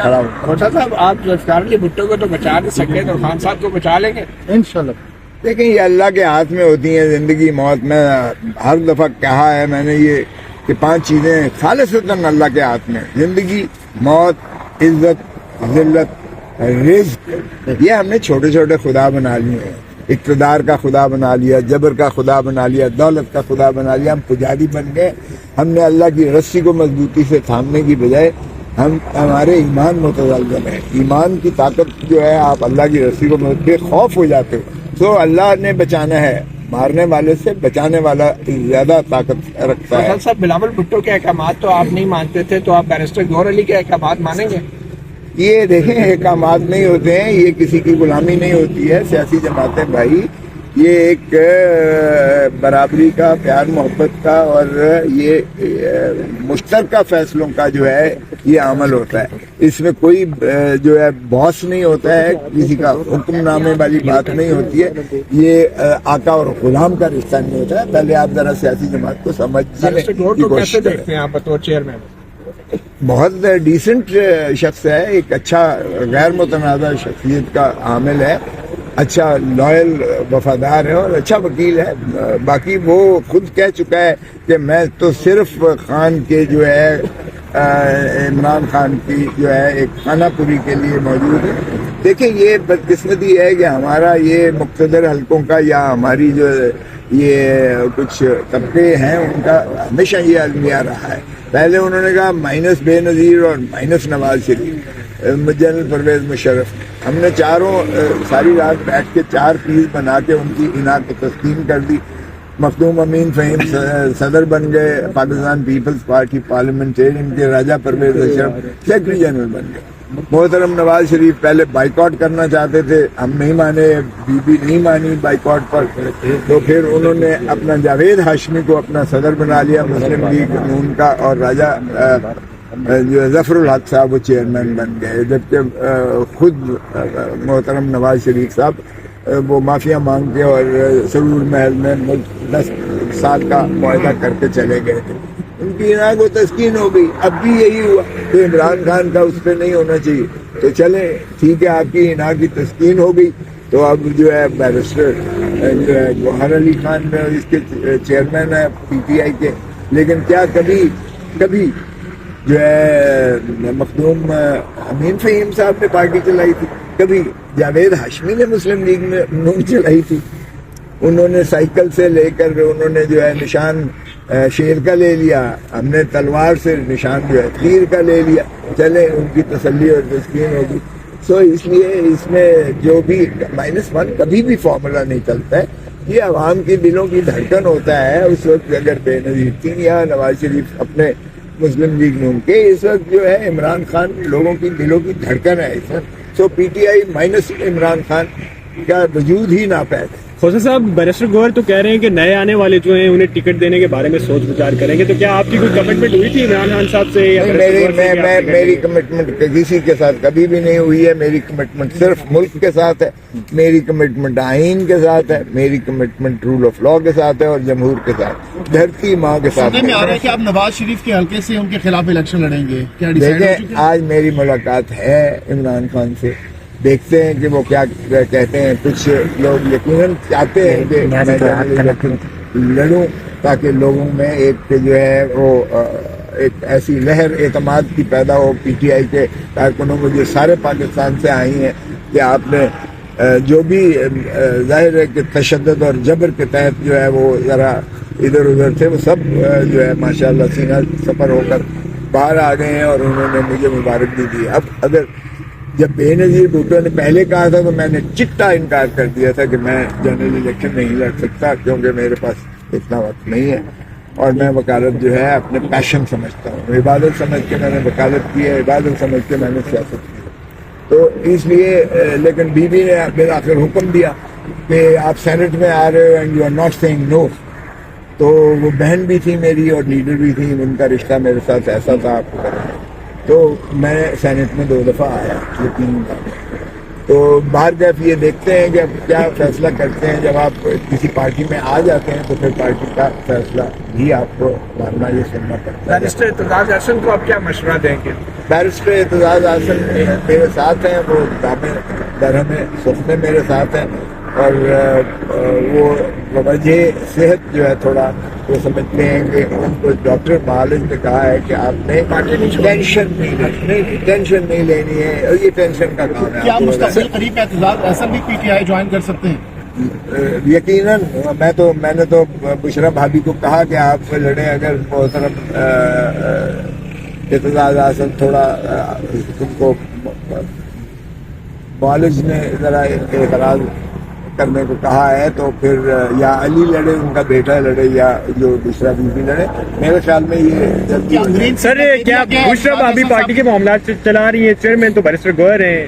کھڑا ہوں. خواجہ صاحب آپ ذوالفقار علی بھٹو کو تو بچا نہیں سکتے تو خان صاحب کو بچا لیں گے انشاءاللہ. دیکھیں یہ اللہ کے ہاتھ میں ہوتی ہیں زندگی موت. میں ہر دفعہ کہا ہے میں نے یہ کہ 5 چیزیں خالصتاً اللہ کے ہاتھ میں. زندگی، موت، عزت، ذلت، رزق. یہ ہم نے چھوٹے چھوٹے خدا بنا لیے ہیں. اقتدار کا خدا بنا لیا، جبر کا خدا بنا لیا، دولت کا خدا بنا لیا. ہم پجاری بن گئے. ہم نے اللہ کی رسی کو مضبوطی سے تھامنے کی بجائے ہمارے ایمان متزلزل ہے. ایمان کی طاقت جو ہے، آپ اللہ کی رسی کو بے خوف ہو جاتے ہو. تو اللہ نے بچانا ہے. مارنے والے سے بچانے والا زیادہ طاقت رکھتا ہے. خواجہ صاحب بلاول بھٹو کے احکامات تو آپ نہیں مانتے تھے، تو آپ بیرسٹر گوہر علی کے احکامات مانیں گے؟ یہ دیکھیں احکامات نہیں ہوتے ہیں، یہ کسی کی غلامی نہیں ہوتی ہے. سیاسی جماعتیں بھائی یہ ایک برابری کا، پیار محبت کا اور یہ مشترکہ فیصلوں کا جو ہے یہ عمل ہوتا ہے. اس میں کوئی جو ہے باس نہیں ہوتا ہے، کسی کا حکم نامے والی بات نہیں ہوتی ہے. یہ آقا اور غلام کا رشتہ نہیں ہوتا ہے. پہلے آپ ذرا سیاسی جماعت کو سمجھنے بیرسٹر گوہر کی کو کوشش کیسے کریں. دیکھتے ہیں آپ بطور چیئرمین؟ بہت ڈیسنٹ شخص ہے، ایک اچھا غیر متنازع شخصیت کا حامل ہے، اچھا لائل وفادار ہے اور اچھا وکیل ہے. باقی وہ خود کہہ چکا ہے کہ میں تو صرف خان کے جو ہے عمران خان کی جو ہے ایک خانہ پوری کے لیے موجود ہے. دیکھیں یہ بدقسمتی ہے کہ ہمارا یہ مقتدر حلقوں کا یا ہماری جو یہ کچھ طبقے ہیں ان کا ہمیشہ یہ المیہ رہا ہے. پہلے انہوں نے کہا مائنس بے نظیر اور مائنس نواز شریف، جنرل پرویز مشرف. ہم نے چاروں ساری رات بیٹھ کے 4 پیس بنا کے ان کی انعام کو تسلیم کر دی. مخدوم امین فہیم صدر بن گئے پاکستان پیپلز پارٹی پارلیمنٹرین کے. راجہ پرویز اشرف سیکرٹری جنرل بن گئے. محترم نواز شریف پہلے بائیکاٹ کرنا چاہتے تھے، ہم نہیں مانے، بی بی نہیں مانی بائیکاٹ پر. تو پھر انہوں نے اپنا جاوید ہاشمی کو اپنا صدر بنا لیا مسلم لیگ نون کا، اور راجہ جو ظفر الحق صاحب وہ چیئرمین بن گئے. جبکہ خود محترم نواز شریف صاحب وہ معافیا مانگ کے اور سرور محل میں 10 سال کا معاہدہ کر کے چلے گئے تھے. ان کی انعام کو تسکین ہو گئی. اب بھی یہی ہوا تو عمران خان کا اس پہ نہیں ہونا چاہیے. تو چلیں ٹھیک ہے، آپ کی انعام کی تسکین ہو گئی. تو اب جو ہے بیرسٹر جو ہے گوہر علی خان میں اس کے چیئرمین ہے پی ٹی آئی کے. لیکن کیا کبھی جو ہے مخدوم امین فہیم صاحب نے پارٹی چلائی تھی؟ کبھی جاوید ہاشمی نے مسلم لیگ میں نون چلائی تھی؟ انہوں نے سائیکل سے لے کر انہوں نے جو ہے نشان شیر کا لے لیا، ہم نے تلوار سے نشان جو ہے تیر کا لے لیا. چلے ان کی تسلی اور تسکین ہوگی. سو اس لیے اس میں جو بھی -1 کبھی بھی فارمولا نہیں چلتا ہے. یہ عوام کی دلوں کی دھڑکن ہوتا ہے. اس وقت اگر بے نظیر تھی یا نواز شریف اپنے مسلم لیگ نون کے، اس وقت جو ہے عمران خان لوگوں کی دلوں کی دھڑکن ہے اس وقت. So P T I minus Imran Khan کا وجود ہی ناپید ہے. خواجہ صاحب بیرسٹر گوہر تو کہہ رہے ہیں کہ نئے آنے والے جو ہیں انہیں ٹکٹ دینے کے بارے میں سوچ وچار کریں گے. تو کیا آپ کی کوئی کمٹمنٹ ہوئی تھی عمران خان صاحب سے؟ میری کمٹمنٹ کسی کے ساتھ کبھی بھی نہیں ہوئی ہے. میری کمٹمنٹ صرف ملک کے ساتھ ہے. میری کمٹمنٹ آئین کے ساتھ ہے. میری کمٹمنٹ رول آف لا کے ساتھ ہے اور جمہور کے ساتھ، دھرتی ماں کے ساتھ. میں آ رہا ہے کہ آپ نواز شریف کے حلقے سے ان کے خلاف الیکشن لڑیں گے، کیا دیکھیں آج میری ملاقات ہے عمران خان سے، دیکھتے ہیں کہ وہ کیا کہتے ہیں. کچھ لوگ یقیناً چاہتے ہیں کہ میں لڑوں تاکہ لوگوں میں ایک جو ہے وہ ایک ایسی لہر اعتماد کی پیدا ہو پی ٹی آئی کے کارکنوں کو جو سارے پاکستان سے آئی ہیں کہ آپ نے جو بھی ظاہر ہے کہ تشدد اور جبر کے تحت جو ہے وہ ذرا ادھر ادھر تھے، وہ سب جو ہے ماشاءاللہ سینہ سفر ہو کر باہر آ گئے ہیں اور انہوں نے مجھے مبارکباد دی. اب اگر جب بے نظیر بھٹو نے پہلے کہا تھا تو میں نے چٹا انکار کر دیا تھا کہ میں جنرل الیکشن نہیں لڑ سکتا کیونکہ میرے پاس اتنا وقت نہیں ہے اور میں وکالت جو ہے اپنے پیشن سمجھتا ہوں. عبادت سمجھ کے میں نے وکالت کی ہے، عبادت سمجھ کے میں نے سیاست کی. تو اس لیے لیکن بی بی نے بالآخر حکم دیا کہ آپ سینٹ میں آ رہے ہو and you are not seeing no. تو وہ بہن بھی تھی میری اور لیڈر بھی تھی، ان کا رشتہ میرے ساتھ ایسا تھا آپ کو. تو میں سینٹ میں 2 دفعہ آیا، یہ 3 دفعہ. تو بہرکیف یہ دیکھتے ہیں کہ اب کیا فیصلہ کرتے ہیں. جب آپ کسی پارٹی میں آ جاتے ہیں تو پھر پارٹی کا فیصلہ بھی آپ کو ماننا یہ سننا پڑتا ہے. بیرسٹر اعتزاز احسن کو آپ کیا مشورہ دیں گے؟ بیرسٹر اعتزاز احسن میرے ساتھ ہیں, وہ درہم صف میں میرے ساتھ ہیں, اور وہ وجہ صحت جو ہے تھوڑا وہ سمجھتے ہیں کہ ان کو ڈاکٹر معالج نے کہا ہے کہ آپ نے ٹینشن نہیں لینی ہے, اور یہ ٹینشن کا کام ہے. کیا مستقبل قریب اعتزاز احسن بھی پی ٹی آئی جوائن کر سکتے ہیں؟ یقیناً میں نے تو بشرا بھابھی کو کہا کہ آپ لڑیں, اگر محترم اعتزاز احسن تھوڑا ان کو معالج نے ذرا اعتراض کرنے کو کہا ہے تو پھر یا علی لڑے, ان کا بیٹا لڑے, یا جو بشرا بیوی لڑے. میرے خیال میں یہ جلدی. سر کیا بشرا بھابھی پارٹی کے معاملات چلا رہی ہیں؟ چیئرمین تو بیرسٹر گوہر ہیں.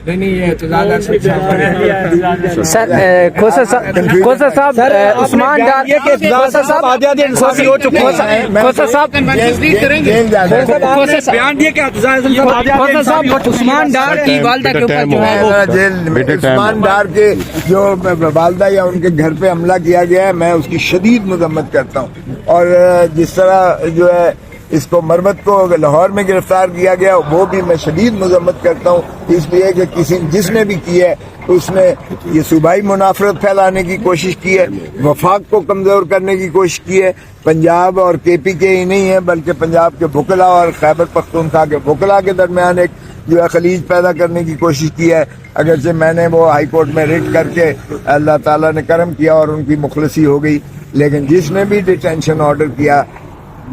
نہیں یہ اعتزاز احسن صاحب سر کوثر صاحب عثمان ڈار کوثر صاحب بیان دیا کہ عثمان ڈار کی والدہ کے اوپر جو ہے عثمان ڈار کے جو والدہ یا ان کے گھر پہ حملہ کیا گیا ہے, میں اس کی شدید مذمت کرتا ہوں. اور جس طرح جو ہے اس کو مرمت کو لاہور میں گرفتار کیا گیا, وہ بھی میں شدید مذمت کرتا ہوں, اس لیے کہ جس نے بھی کی ہے اس نے یہ صوبائی منافرت پھیلانے کی کوشش کی ہے, وفاق کو کمزور کرنے کی کوشش کی ہے. پنجاب اور کے پی کے ہی نہیں ہے بلکہ پنجاب کے وکلا اور خیبر پختونخوا کے وکلا کے درمیان ایک جو ہے خلیج پیدا کرنے کی کوشش کی ہے. اگرچہ میں نے وہ ہائی کورٹ میں ریٹ کر کے اللہ تعالیٰ نے کرم کیا اور ان کی مخلصی ہو گئی, لیکن جس نے بھی ڈیٹینشن آرڈر کیا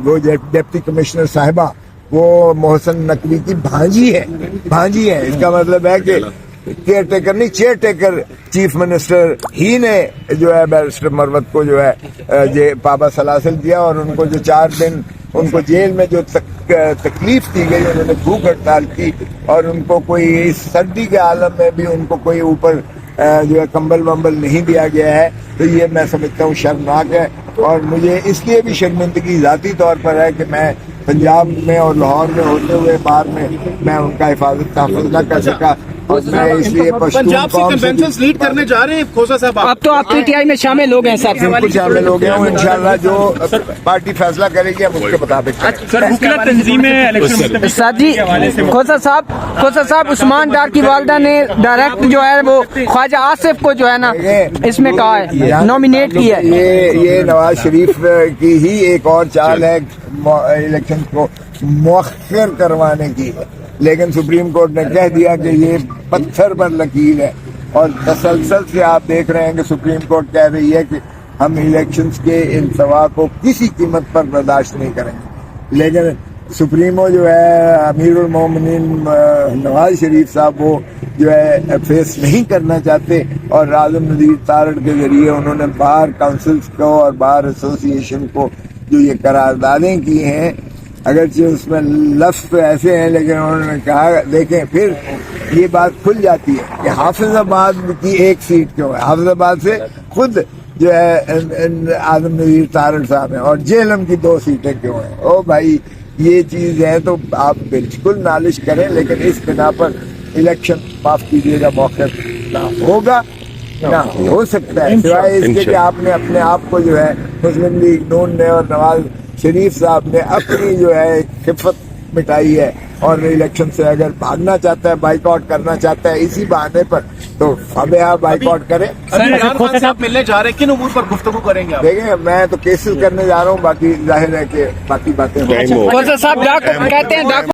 وہ ڈپٹی کمشنر صاحبہ وہ محسن نقوی کی بھانجی ہے. اس کا مطلب ہے کہ کیئر ٹیکر نہیں, چیئر ٹیکر چیف منسٹر ہی نے جو ہے بیرسٹر مروت کو جو ہے پابا سلاسل دیا, اور ان کو جو 4 دن ان کو جیل میں جو تکلیف دی گئی, انہوں نے بھوک ہڑتال کی, اور ان کو کوئی اس سردی کے عالم میں بھی ان کو کوئی اوپر جو ہے کمبل ومبل نہیں دیا گیا ہے. تو یہ میں سمجھتا ہوں شرمناک ہے, اور مجھے اس لیے بھی شرمندگی ذاتی طور پر ہے کہ میں پنجاب میں اور لاہور میں ہوتے ہوئے بعد میں ان کا حفاظت تحفظ نہ کر سکا, اور میں اس لیے پنجاب سے کنونشنز لیڈ کرنے جا رہے ہیں کوثر صاحب. اب تو آپ پی ٹی آئی میں شامل ہو گئے سر. بالکل شامل ہو گیا ہوں. انشاءاللہ جو پارٹی فیصلہ کرے گی ہم اس کے مطابق. سر حکومت تنظیمیں الیکشن سر جی کوثر صاحب عثمان ڈار کی والدہ نے ڈائریکٹ جو ہے وہ خواجہ آصف کو جو ہے نا اس میں کہا ہے, نامینیٹ کیا ہے. یہ نواز شریف کی ہی ایک اور چال ہے الیکشن کو مؤخر کروانے کی, لیکن سپریم کورٹ نے کہہ دیا کہ یہ پتھر پر لکیر ہے, اور تسلسل سے آپ دیکھ رہے ہیں کہ سپریم کورٹ کہہ رہی ہے کہ ہم الیکشنز کے التوا کو کسی قیمت پر برداشت نہیں کریں گے. لیکن سپریمو جو ہے امیر المومنین نواز شریف صاحب وہ جو ہے فیس نہیں کرنا چاہتے, اور اعظم نذیر تارڑ کے ذریعے انہوں نے بار کاؤنسلز کو اور بار ایسوسی کو جو یہ قراردادیں کی ہیں, اگرچہ اس میں لفظ تو ایسے ہیں لیکن انہوں نے کہا دیکھیں پھر یہ بات کھل جاتی ہے کہ حافظ آباد کی ایک سیٹ کیوں ہے, حافظ آباد سے خود جو ہے اعظم نذیر تارڑ صاحب ہیں, اور جہلم کی 2 سیٹیں کیوں ہیں. او بھائی یہ چیز ہے تو آپ بالکل نالش کریں, لیکن اس بنا پر الیکشن معاف کیجیے گا موقع نہ ہوگا نہ ہو سکتا ہے, سوائے اس کے کہ آپ نے اپنے آپ کو جو ہے مسلم لیگ نون نے اور نواز شریف صاحب نے اپنی جو ہے خفت مٹائی ہے, اور الیکشن سے اگر بھاگنا چاہتا ہے, بائیک آؤٹ کرنا چاہتا ہے اسی بہانے پر, تو فبیہ بائیک آؤٹ کرے. عمران خان صاحب ملنے جا رہے ہیں, کن امور پر گفتگو کریں گے آپ؟ دیکھیں میں تو کیسز کرنے جا رہا ہوں, باقی ظاہر ہے کہ باقی باتیں کوثر صاحب کہتے ہیں